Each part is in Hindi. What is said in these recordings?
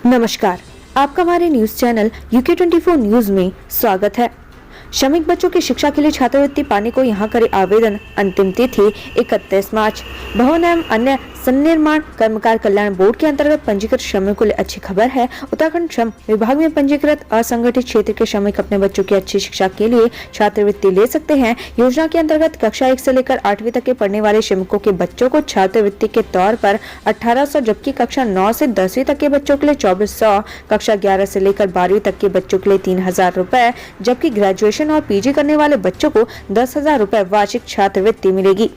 नमस्कार, आपका हमारे न्यूज चैनल UK24 न्यूज में स्वागत है। श्रमिक बच्चों की शिक्षा के लिए छात्रवृत्ति पाने को यहाँ करे आवेदन। अंतिम तिथि 31 मार्च। भवन एवं अन्य सन्निर्माण कर्मकार कल्याण बोर्ड के अंतर्गत पंजीकृत श्रमिकों के लिए अच्छी खबर है। उत्तराखंड श्रम विभाग में पंजीकृत असंगठित क्षेत्र के श्रमिक अपने बच्चों की अच्छी शिक्षा के लिए छात्रवृत्ति ले सकते हैं। योजना के अंतर्गत कक्षा 1 से लेकर 8वीं तक के पढ़ने वाले श्रमिकों के बच्चों को छात्रवृत्ति के तौर पर 1800, जबकि कक्षा 9 से 10वीं तक के बच्चों के लिए 2400, कक्षा 11 से लेकर 12वीं तक के बच्चों के लिए 3000 रुपए, जबकि ग्रेजुएशन और PG करने वाले बच्चों को 10,000 रुपए वार्षिक छात्रवृत्ति मिलेगी।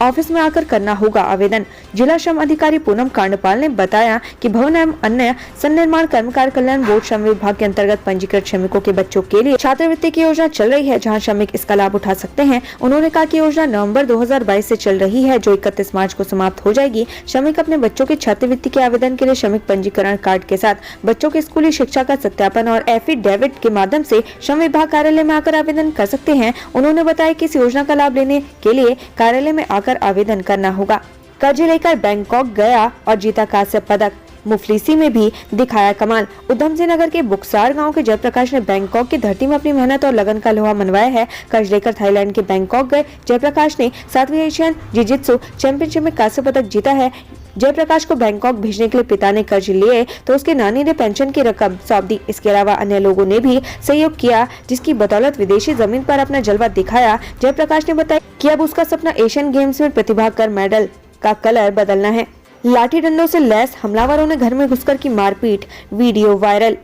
ऑफिस में आकर करना होगा आवेदन। जिला श्रम अधिकारी पूनम कांडपाल ने बताया कि भवन एवं अन्य सन्निर्माण कर्मकार कल्याण बोर्ड श्रम विभाग के अंतर्गत पंजीकृत श्रमिकों के बच्चों के लिए छात्रवृत्ति की योजना चल रही है, जहां श्रमिक इसका लाभ उठा सकते हैं। उन्होंने कहा कि योजना नवंबर 2022 से चल रही है, जो 31 मार्च को समाप्त हो जाएगी। श्रमिक अपने बच्चों की छात्रवृत्ति के आवेदन के लिए श्रमिक पंजीकरण कार्ड के साथ बच्चों की स्कूली शिक्षा का सत्यापन और एफिडेविट के माध्यम से श्रम विभाग कार्यालय में आकर आवेदन कर सकते हैं। उन्होंने बताया कि इस योजना का लाभ लेने के लिए कार्यालय में आकर आवेदन करना होगा। कर्ज लेकर बैंकॉक गया और जीता कांस्य पदक। मुफलिसी में भी दिखाया कमाल। उधम सिंह नगर के बुक्सार गांव के जयप्रकाश ने बैंकॉक की धरती में अपनी मेहनत और लगन का लोहा मनवाया है। कर्ज लेकर थाईलैंड के बैंकॉक गए जयप्रकाश ने 7वीं एशियन जिजित्सु चैंपियनशिप में कांस्य पदक जीता है। जयप्रकाश को बैंकॉक भेजने के लिए पिता ने कर्ज लिए तो उसके नानी ने पेंशन की रकम सौंप दी। इसके अलावा अन्य लोगों ने भी सहयोग किया, जिसकी बदौलत विदेशी जमीन पर अपना जलवा दिखाया। जयप्रकाश ने बताया कि अब उसका सपना एशियन गेम्स में प्रतिभाग कर मेडल का कलर बदलना है। लाठी डंडों से लैस हमलावरों ने घर में घुसकर की मारपीट, वीडियो वायरल।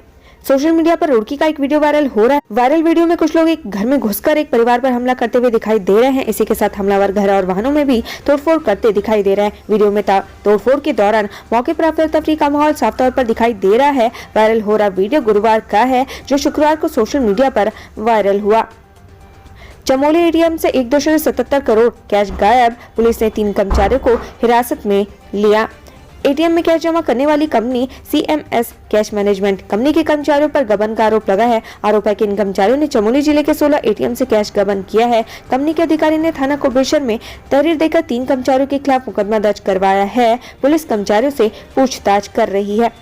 सोशल मीडिया पर रुड़की का एक वीडियो वायरल हो रहा है। वायरल वीडियो में कुछ लोग एक घर में घुसकर एक परिवार पर हमला करते हुए दिखाई दे रहे हैं। इसी के साथ हमलावर घर और वाहनों में भी तोड़फोड़ करते दिखाई दे रहे हैं। वीडियो में तोड़फोड़ के दौरान मौके पर अफरा तफरी का माहौल साफ तौर पर दिखाई दे रहा है। वायरल हो रहा वीडियो गुरुवार का है, जो शुक्रवार को सोशल मीडिया पर वायरल हुआ। चमोली ATM से 1.77 करोड़ कैश गायब। पुलिस ने 3 कर्मचारियों को हिरासत में लिया। ATM में कैश जमा करने वाली company CMS cash management company के कर्मचारियों पर गबन का आरोप लगा है। आरोप है कि इन कर्मचारियों ने चमोली जिले के 16 ATM से कैश गबन किया है। कंपनी के अधिकारी ने थाना कोबेश्वर में तहरीर देकर 3 कर्मचारियों के खिलाफ मुकदमा दर्ज करवाया है। पुलिस कर्मचारियों से पूछताछ कर रही है।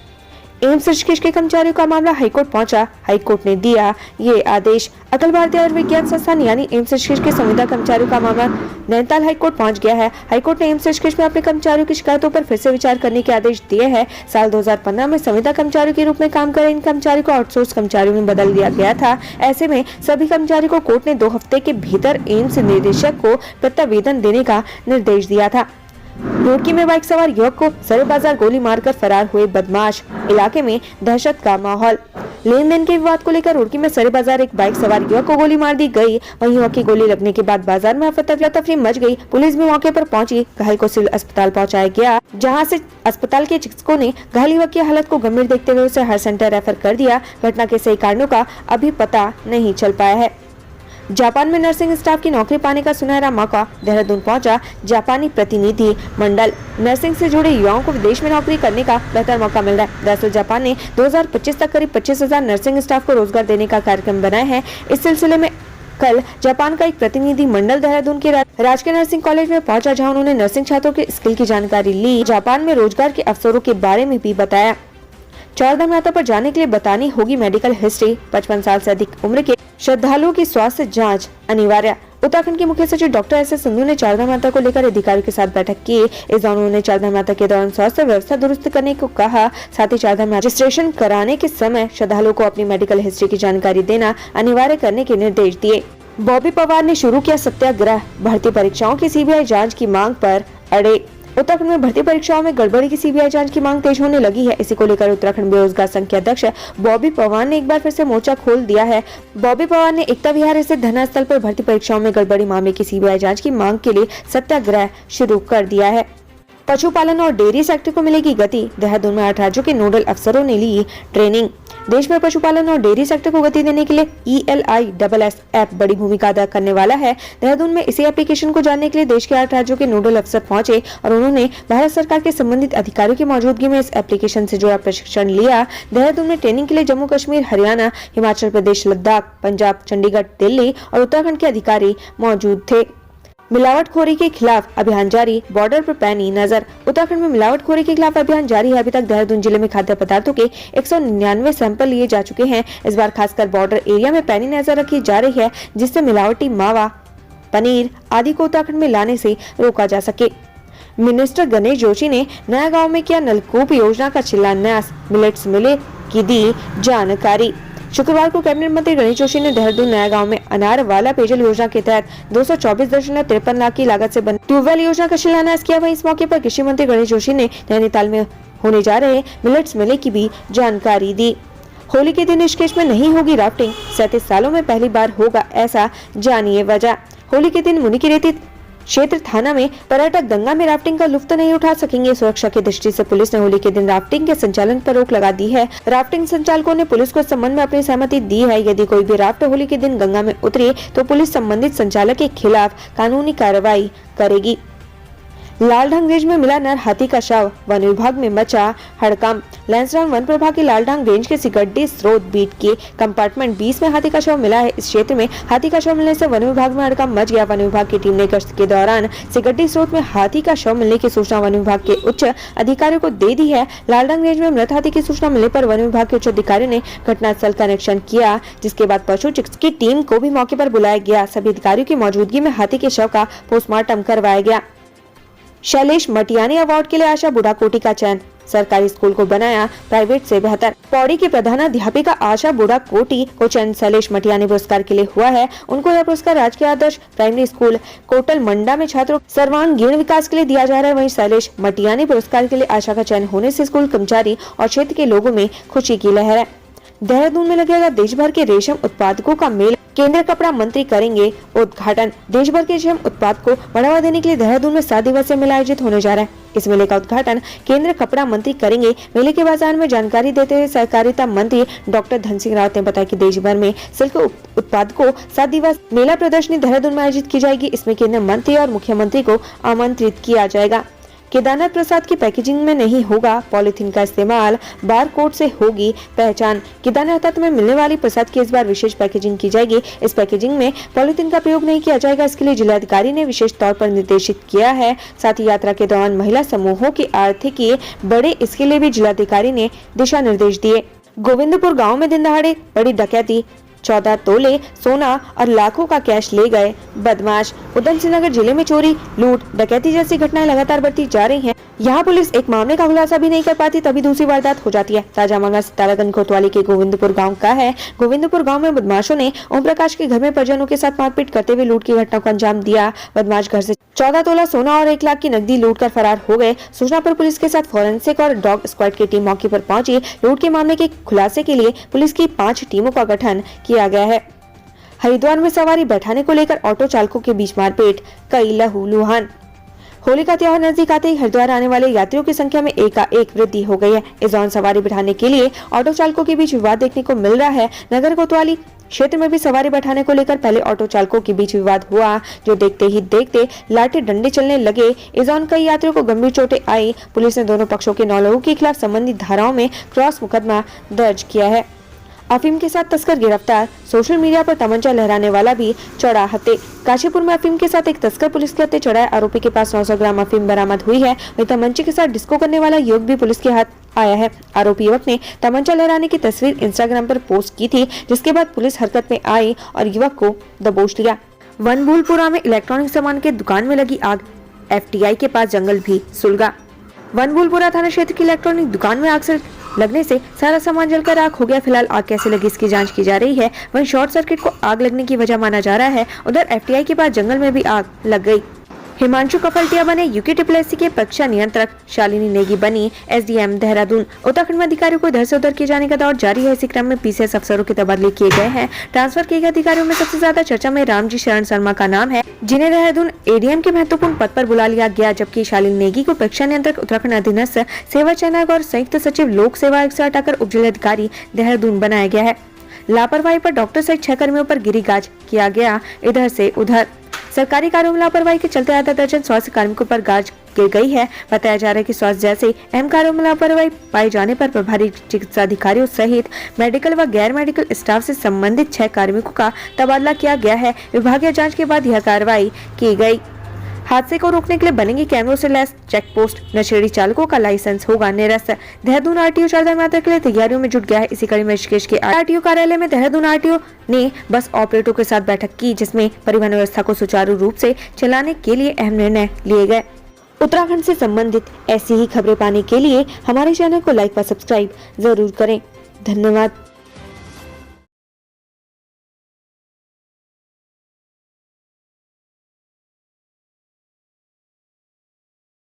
एम्स ऋषिकेश के कर्मचारियों का मामला हाईकोर्ट पहुंचा। हाईकोर्ट ने दिया ये आदेश। अखिल भारतीय आयुर्विज्ञान संस्थान यानी एम्स ऋषिकेश के संविदा कर्मचारियों का मामला नैनीताल हाईकोर्ट पहुंच गया है। हाईकोर्ट ने एम्स ऋषिकेश में अपने कर्मचारियों की शिकायतों पर फिर से विचार करने के आदेश दिए हैं। साल 2015 में संविदा कर्मचारियों के रूप में काम कर रहे इन कर्मचारियों को आउटसोर्स कर्मचारियों में बदल दिया गया था। ऐसे में सभी कर्मचारियों को कोर्ट ने 2 हफ्ते के भीतर एम्स निदेशक को प्रत्यावेदन देने का निर्देश दिया था। रुड़की में बाइक सवार युवक को सरे बाजार गोली मारकर फरार हुए बदमाश। इलाके में दहशत का माहौल। लेन देन के विवाद को लेकर रुड़की में सरे बाजार एक बाइक सवार युवक को गोली मार दी गई। वहीं युवक की गोली लगने के बाद बाजार में अफरा-तफरी मच गई। पुलिस भी मौके पर पहुंची। घायल को सिविल अस्पताल पहुंचाया गया, जहां से अस्पताल के चिकित्सकों ने घायल युवक की हालत को गंभीर देखते हुए उसे हर सेंटर रेफर कर दिया। घटना के सही कारणों का अभी पता नहीं चल पाया है। जापान में नर्सिंग स्टाफ की नौकरी पाने का सुनहरा मौका। देहरादून पहुंचा जापानी प्रतिनिधि मंडल। नर्सिंग से जुड़े युवाओं को विदेश में नौकरी करने का बेहतर मौका मिल रहा है। दरअसल जापान ने 2025 तक करीब 25,000 नर्सिंग स्टाफ को रोजगार देने का कार्यक्रम बनाया है। इस सिलसिले में कल जापान का एक प्रतिनिधि मंडल देहरादून के राजकीय नर्सिंग कॉलेज में पहुंचा, जहां उन्होंने नर्सिंग छात्रों के स्किल की जानकारी ली। जापान में रोजगार के अवसरों के बारे में भी बताया। चारधाम यात्रा पर जाने के लिए बतानी होगी मेडिकल हिस्ट्री। 55 साल से अधिक उम्र के श्रद्धालुओं की स्वास्थ्य जांच अनिवार्य। उत्तराखंड के मुख्य सचिव डॉक्टर SS संधू ने चारधाम यात्रा को लेकर अधिकारियों के साथ बैठक की। इस दौरान उन्होंने चारधाम यात्रा के दौरान स्वास्थ्य व्यवस्था दुरुस्त करने को कहा। साथ ही चारधाम रजिस्ट्रेशन कराने के समय श्रद्धालुओं को अपनी मेडिकल हिस्ट्री की जानकारी देना अनिवार्य करने के निर्देश दिए। बॉबी पवार ने शुरू किया सत्याग्रह। भर्ती परीक्षाओं की CBI जाँच की मांग पर अड़े। उत्तराखंड में भर्ती परीक्षाओं में गड़बड़ी की CBI जांच की मांग तेज होने लगी है। इसी को लेकर उत्तराखंड बेरोजगार संघ के अध्यक्ष बॉबी पवार ने एक बार फिर से मोर्चा खोल दिया है। बॉबी पवार ने एकता विहार स्थित धरनास्थल पर भर्ती परीक्षाओं में गड़बड़ी मामले की CBI जांच की मांग के लिए सत्याग्रह शुरू कर दिया है। पशुपालन और डेयरी सेक्टर को मिलेगी गति। देहरादून में 8 राज्यों के नोडल अफसरों ने ली ट्रेनिंग। देश में पशुपालन और डेयरी सेक्टर को गति देने के लिए ELISS ऐप बड़ी भूमिका अदा करने वाला है। देहरादून में इसी एप्लीकेशन को जानने के लिए देश के 8 राज्यों के नोडल अफसर पहुंचे और उन्होंने भारत सरकार के संबंधित अधिकारियों की मौजूदगी में इस एप्लीकेशन से जुड़ा प्रशिक्षण लिया। देहरादून में ट्रेनिंग के लिए जम्मू कश्मीर, हरियाणा, हिमाचल प्रदेश, लद्दाख, पंजाब, चंडीगढ़, दिल्ली और उत्तराखंड के अधिकारी मौजूद थे। मिलावटखोरी के खिलाफ अभियान जारी, बॉर्डर पर पैनी नजर। उत्तराखंड में मिलावटखोरी के खिलाफ अभियान जारी है। अभी तक देहरादून जिले में खाद्य पदार्थों के 199 सैंपल लिए जा चुके हैं। इस बार खासकर बॉर्डर एरिया में पैनी नजर रखी जा रही है, जिससे मिलावटी मावा, पनीर आदि को उत्तराखंड में लाने से रोका जा सके। मिनिस्टर गणेश जोशी ने नया गांव में किया नलकूप योजना का शिलान्यास, मिलेट्स मिले की दी जानकारी। शुक्रवार को कैबिनेट मंत्री गणेश जोशी ने देहरादून नया गांव में अनार वाला पेयजल योजना के तहत 224.53 लाख की लागत से बनी ट्यूबवेल योजना का शिलान्यास किया। वहीं इस मौके पर कृषि मंत्री गणेश जोशी ने नैनीताल में होने जा रहे मिलेट्स मेले की भी जानकारी दी। होली के दिन ऋषिकेश में नहीं होगी राफ्टिंग, 37 सालों में पहली बार होगा ऐसा, जानिए वजह। होली के दिन मुनिकीरेती क्षेत्र थाना में पर्यटक गंगा में राफ्टिंग का लुत्फ नहीं उठा सकेंगे। सुरक्षा की दृष्टि से पुलिस ने होली के दिन राफ्टिंग के संचालन पर रोक लगा दी है। राफ्टिंग संचालकों ने पुलिस को इस संबंध में अपनी सहमति दी है। यदि कोई भी राफ्ट होली के दिन गंगा में उतरे तो पुलिस संबंधित संचालक के खिलाफ कानूनी कार्रवाई करेगी। लालढांग रेंज में मिला नर हाथी का शव, वन विभाग में मचा हड़कंप। लैंसडाउन वन प्रभाग की लालढांग रेंज के सिगड्डी स्रोत बीट के कंपार्टमेंट 20 में हाथी का शव मिला है। इस क्षेत्र में हाथी का शव मिलने से वन विभाग में हड़कंप मच गया। वन विभाग की टीम ने गश्त के दौरान सिगड्डी स्रोत में हाथी का शव मिलने की सूचना वन विभाग के उच्च अधिकारियों को दे दी है। लालढांग रेंज में मृत हाथी की सूचना मिलने पर वन विभाग के उच्च अधिकारियों ने घटनास्थल का निरीक्षण किया, जिसके बाद पशु चिकित्सक की टीम को भी मौके पर बुलाया गया। सभी अधिकारियों की मौजूदगी में हाथी के शव का पोस्टमार्टम करवाया गया। शैलेश मटियानी अवार्ड के लिए आशा बुढ़ाकोटी का चयन, सरकारी स्कूल को बनाया प्राइवेट से बेहतर। पौड़ी की प्रधानाध्यापिका आशा बुढ़ाकोटी को चयन शैलेश मटियानी पुरस्कार के लिए हुआ है। उनको यह पुरस्कार राजकीय आदर्श प्राइमरी स्कूल कोटल मंडा में छात्रों सर्वांगीण विकास के लिए दिया जा रहा है। वहीं शैलेश मटियानी पुरस्कार के लिए आशा का चयन होने से स्कूल कर्मचारी और क्षेत्र के लोगों में खुशी की लहर है। देहरादून में लगेगा देश भर के रेशम उत्पादकों का मेला, केंद्रीय कपड़ा मंत्री करेंगे उद्घाटन। देश भर के रेशम उत्पाद को बढ़ावा देने के लिए देहरादून में 7 दिवसीय मेला आयोजित होने जा रहा है। इस मेले का उद्घाटन केंद्रीय कपड़ा मंत्री करेंगे। मेले के बाजार में जानकारी देते हुए सहकारिता मंत्री डॉक्टर धन सिंह रावत ने बताया कि देश भर में सिल्क उत्पादकों 7 दिवसीय मेला प्रदर्शनी देहरादून में आयोजित की जाएगी। इसमें केंद्रीय मंत्री और मुख्यमंत्री को आमंत्रित किया जाएगा। केदारनाथ प्रसाद की पैकेजिंग में नहीं होगा पॉलीथीन का इस्तेमाल, बार कोड से होगी पहचान। केदारनाथ में मिलने वाली प्रसाद की इस बार विशेष पैकेजिंग की जाएगी। इस पैकेजिंग में पॉलीथीन का प्रयोग नहीं किया जाएगा। इसके लिए जिलाधिकारी ने विशेष तौर पर निर्देशित किया है। साथ ही यात्रा के दौरान महिला समूहों की आर्थिकी बढ़े, इसके लिए भी जिलाधिकारी ने दिशा निर्देश दिए। गोविंदपुर गाँव में दिन दहाड़े बड़ी डकैती, 14 तोले सोना और लाखों का कैश ले गए बदमाश। उधम सिंह नगर जिले में चोरी, लूट, डकैती जैसी घटनाएं लगातार बढ़ती जा रही हैं। यहाँ पुलिस एक मामले का खुलासा भी नहीं कर पाती, तभी दूसरी वारदात हो जाती है। ताजा मामला सितारागंज कोतवाली के गोविंदपुर गांव का है। गोविंदपुर गांव में बदमाशों ने ओम प्रकाश के घर में परिजनों के साथ मारपीट करते हुए लूट की घटना को अंजाम दिया। बदमाश घर से 14 तोला सोना और 1 लाख की नकदी लूट कर फरार हो गए। सूचना पर पुलिस के साथ फोरेंसिक और डॉग स्क्वाड की टीम मौके पर पहुंची। लूट के मामले के खुलासे के लिए पुलिस की 5 टीमों का गठन किया गया है। हरिद्वार में सवारी बैठाने को लेकर ऑटो चालकों के बीच मारपीट, कई लहूलुहान। होली का त्योहार नजदीक आते ही हरिद्वार आने वाले यात्रियों की संख्या में एकाएक वृद्धि हो गई है। इस दौरान सवारी बैठाने के लिए ऑटो चालकों के बीच विवाद देखने को मिल रहा है। नगर कोतवाली क्षेत्र में भी सवारी बैठाने को लेकर पहले ऑटो चालकों के बीच विवाद हुआ, जो देखते ही देखते लाठी डंडे चलने लगे। इस दौरान कई यात्रियों को गंभीर चोटें आई। पुलिस ने दोनों पक्षों के 9 लोगों के खिलाफ संबंधित धाराओं में क्रॉस मुकदमा दर्ज किया है। अफीम के साथ तस्कर गिरफ्तार, सोशल मीडिया पर तमंचा लहराने वाला भी चढ़ा हत्थे। काशीपुर में अफीम के साथ एक तस्कर पुलिस के हत्थे चढ़ा है। आरोपी के पास 900 ग्राम अफीम बरामद हुई है। वहीं तमंचे के साथ डिस्को करने वाला युवक भी पुलिस के हाथ आया है। आरोपी युवक ने तमंचा लहराने की तस्वीर इंस्टाग्राम पर पोस्ट की थी, जिसके बाद पुलिस हरकत में आई और युवक को दबोच लिया। वनभूलपुरा में इलेक्ट्रॉनिक सामान के दुकान में लगी आग, FTI के पास जंगल भी सुलगा। वनभूलपुरा थाना क्षेत्र की इलेक्ट्रॉनिक दुकान में आग से लगने से सारा सामान जलकर राख हो गया। फिलहाल आग कैसे लगी इसकी जांच की जा रही है। वहीं शॉर्ट सर्किट को आग लगने की वजह माना जा रहा है। उधर FTI के पास जंगल में भी आग लग गई। हिमांशु कफलटिया बने UKSSC के परीक्षा नियंत्रक। शालिनी नेगी बनी SDM देहरादून। उत्तराखंड में अधिकारियों को इधर से उधर किए जाने का दौर जारी है। इसी क्रम में PCS अफसरों के तबादले किए गए हैं। ट्रांसफर किए गए अधिकारियों में सबसे ज्यादा चर्चा में रामजी शरण शर्मा का नाम है, जिन्हें देहरादून ADM के महत्वपूर्ण पद पर बुला लिया गया, जबकि शालिनी नेगी को परीक्षा नियंत्रक उत्तराखंड अधीनस्थ सेवा चयन और संयुक्त सचिव लोक सेवा आयोग से हटाकर उपजिलाधिकारी देहरादून बनाया गया है। लापरवाही पर डॉक्टर सहित 6 कर्मियों पर गिरी गाज किया गया इधर से उधर। सरकारी कार्यों में लापरवाही के चलते आधा दर्जन स्वास्थ्य कार्मिकों पर गाज की गई है। बताया जा रहा है कि स्वास्थ्य जैसे अहम कार्यों में लापरवाही पाए जाने पर प्रभारी चिकित्सा अधिकारियों सहित मेडिकल व गैर मेडिकल स्टाफ से संबंधित 6 कार्मिकों का तबादला किया गया है। विभागीय जांच के बाद यह कार्रवाई की गई। हादसे को रोकने के लिए बनेंगे कैमरों से लैस चेक पोस्ट। नशेड़ी चालकों का लाइसेंस होगा निरस्त। देहरादून RTO चारधाम यात्रा के लिए तैयारियों में जुट गया है। इसी कड़ी में ऋषिकेश के RTO कार्यालय में देहरादून RTO ने बस ऑपरेटरों के साथ बैठक की, जिसमें परिवहन व्यवस्था को सुचारू रूप से चलाने के लिए अहम निर्णय लिए गए। उत्तराखंड से संबंधित ऐसी ही खबरें पाने के लिए हमारे चैनल को लाइक व सब्सक्राइब जरूर करें। धन्यवाद।